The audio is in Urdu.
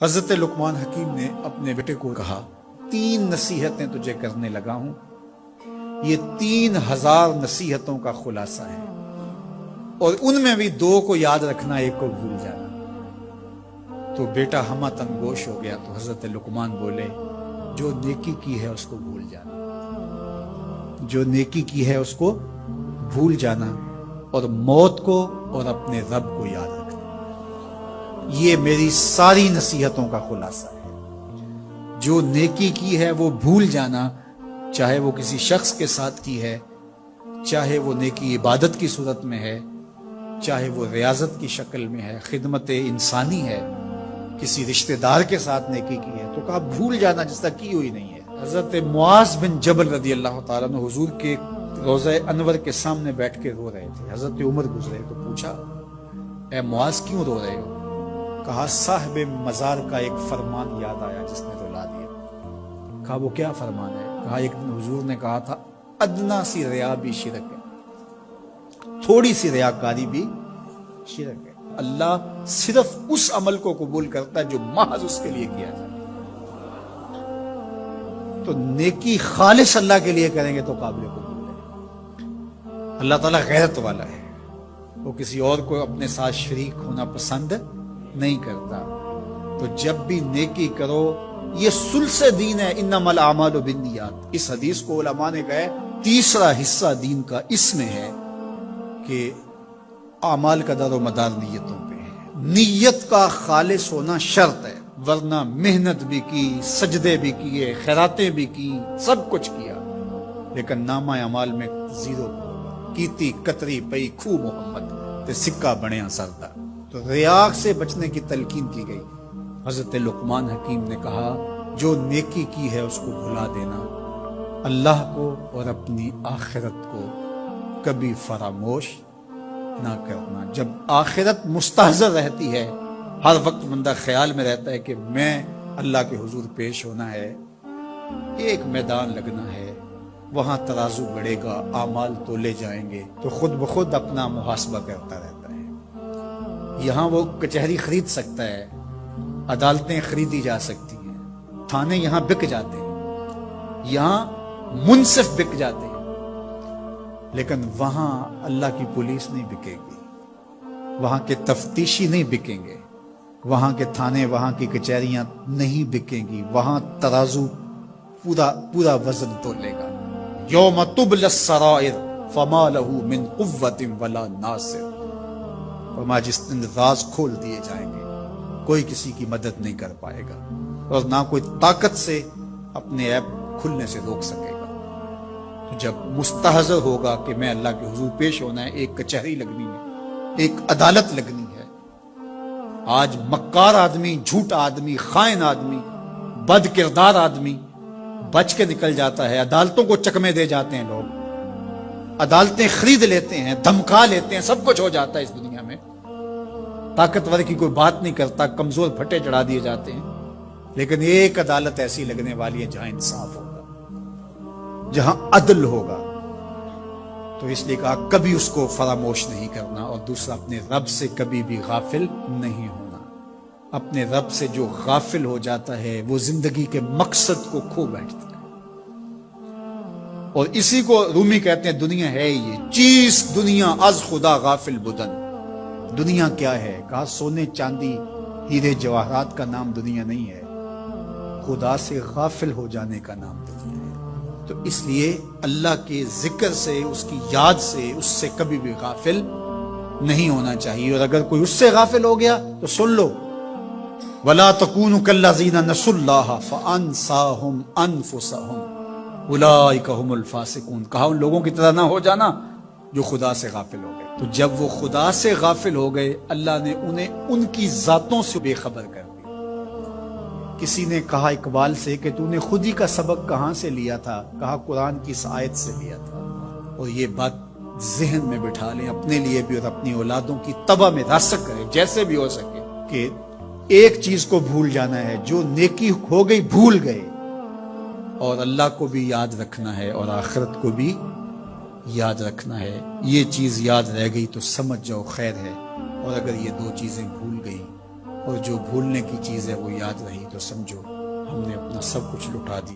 حضرت لقمان حکیم نے اپنے بیٹے کو کہا 3 نصیحتیں تجھے کرنے لگا ہوں، یہ 3000 نصیحتوں کا خلاصہ ہے، اور ان میں بھی 2 کو یاد رکھنا، 1 کو بھول جانا۔ تو بیٹا ہمہ تنگوش ہو گیا، تو حضرت لقمان بولے جو نیکی کی ہے اس کو بھول جانا، جو نیکی کی ہے اس کو بھول جانا، اور موت کو اور اپنے رب کو یاد رکھنا۔ یہ میری ساری نصیحتوں کا خلاصہ ہے۔ جو نیکی کی ہے وہ بھول جانا، چاہے وہ کسی شخص کے ساتھ کی ہے، چاہے وہ نیکی عبادت کی صورت میں ہے، چاہے وہ ریاضت کی شکل میں ہے، خدمت انسانی ہے، کسی رشتہ دار کے ساتھ نیکی کی ہے، تو کہا بھول جانا جس طرح کی ہوئی نہیں ہے۔ حضرت معاذ بن جبل رضی اللہ تعالیٰ عنہ حضور کے روضہ انور کے سامنے بیٹھ کے رو رہے تھے۔ حضرت عمر گزرے تو پوچھا اے معاذ کیوں رو رہے ہو؟ کہا صاحب مزار کا ایک فرمان یاد آیا جس نے رلا دیا۔ کہا وہ کیا فرمان ہے؟ کہا ایک دن حضور نے کہا تھا ادنا سی ریا بھی شرک ہے، تھوڑی سی ریاکاری بھی شرک ہے۔ اللہ صرف اس عمل کو قبول کرتا ہے جو محض اس کے لیے کیا جائے۔ تو نیکی خالص اللہ کے لیے کریں گے تو قابل قبول ہے۔ اللہ تعالیٰ غیرت والا ہے، وہ کسی اور کو اپنے ساتھ شریک ہونا پسند نہیں کرتا۔ تو جب بھی نیکی کرو، یہ سلس دین ہے، انما الاعمال بالنیات۔ اس حدیث کو علماء نے کہا تیسرا حصہ دین کا اس میں ہے کہ اعمال کا دار و مدار نیتوں پہ ہے۔ نیت کا خالص ہونا شرط ہے، ورنہ محنت بھی کی، سجدے بھی کیے، خیراتیں بھی کی، سب کچھ کیا، لیکن نامہ اعمال میں 0 کیتی کتری پئی کھو محمد تے سکہ بنیا سردا۔ تو ریاء سے بچنے کی تلقین کی گئی۔ حضرت لقمان حکیم نے کہا جو نیکی کی ہے اس کو بھلا دینا، اللہ کو اور اپنی آخرت کو کبھی فراموش نہ کرنا۔ جب آخرت مستحضر رہتی ہے، ہر وقت بندہ خیال میں رہتا ہے کہ میں اللہ کے حضور پیش ہونا ہے، ایک میدان لگنا ہے، وہاں ترازو بڑھے گا، اعمال تولے جائیں گے، تو خود بخود اپنا محاسبہ کرتا رہتا ہے۔ یہاں وہ کچہری خرید سکتا ہے، عدالتیں خریدی جا سکتی ہیں، تھانے یہاں بک جاتے ہیں، یہاں منصف بک جاتے ہیں، لیکن وہاں اللہ کی پولیس نہیں بکے گی، وہاں کے تفتیشی نہیں بکیں گے، وہاں کے تھانے، وہاں کی کچہریاں نہیں بکیں گی، وہاں ترازو پورا وزن تولے گا۔ یوم تبلی السرائر فما لہ من قوت ولا ناصر۔ فرمایا جس دن راز کھول دیے جائیں گے، کوئی کسی کی مدد نہیں کر پائے گا، اور نہ کوئی طاقت سے اپنے عیب کھلنے سے روک سکے گا۔ تو جب مستحضر ہوگا کہ میں اللہ کے حضور پیش ہونا ہے، ایک کچہری لگنی ہے، ایک عدالت لگنی ہے۔ آج مکار آدمی، جھوٹا آدمی، خائن آدمی، بد کردار آدمی بچ کے نکل جاتا ہے، عدالتوں کو چکمے دے جاتے ہیں لوگ، عدالتیں خرید لیتے ہیں، دھمکا لیتے ہیں، سب کچھ ہو جاتا ہے اس دنیا میں۔ طاقتور کی کوئی بات نہیں کرتا، کمزور پھٹے چڑھا دیے جاتے ہیں، لیکن ایک عدالت ایسی لگنے والی ہے جہاں انصاف ہوگا، جہاں عدل ہوگا۔ تو اس لیے کہا کبھی اس کو فراموش نہیں کرنا، اور دوسرا اپنے رب سے کبھی بھی غافل نہیں ہونا۔ اپنے رب سے جو غافل ہو جاتا ہے وہ زندگی کے مقصد کو کھو بیٹھتا ہے، اور اسی کو رومی کہتے ہیں دنیا ہے یہ چیز دنیا از خدا غافل بدن۔ دنیا کیا ہے؟ کہا سونے چاندی ہیرے جواہرات کا نام دنیا نہیں ہے، خدا سے غافل ہو جانے کا نام دنیا ہے۔ تو اس لیے اللہ کے ذکر سے، اس کی یاد سے، اس سے کبھی بھی غافل نہیں ہونا چاہیے، اور اگر کوئی اس سے غافل ہو گیا تو سن لو وَلَا تَكُونُوا كَالَّذِينَ نَسُوا اللَّهَ فَأَنسَاهُمْ أَنفُسَهُمْ أُولَٰئِكَ هُمُ الْفَاسِقُونَ۔ کہا ان لوگوں کی طرح نہ ہو جانا جو خدا سے غافل ہو گئے۔ تو جب وہ خدا سے غافل ہو گئے، اللہ نے انہیں ان کی ذاتوں سے بے خبر کر دی۔ کسی نے کہا اقبال سے کہ تو نے خود ہی کا سبق کہاں سے لیا تھا؟ کہا قرآن کی اس آیت سے لیا تھا۔ اور یہ بات ذہن میں بٹھا لیں، اپنے لیے بھی اور اپنی اولادوں کی تباہ میں راسخ کریں جیسے بھی ہو سکے، کہ ایک چیز کو بھول جانا ہے، جو نیکی ہو گئی بھول گئے، اور اللہ کو بھی یاد رکھنا ہے اور آخرت کو بھی یاد رکھنا ہے۔ یہ چیز یاد رہ گئی تو سمجھ جاؤ خیر ہے، اور اگر یہ 2 چیزیں بھول گئی اور جو بھولنے کی چیز ہے وہ یاد رہی تو سمجھو ہم نے اپنا سب کچھ لٹا دیا۔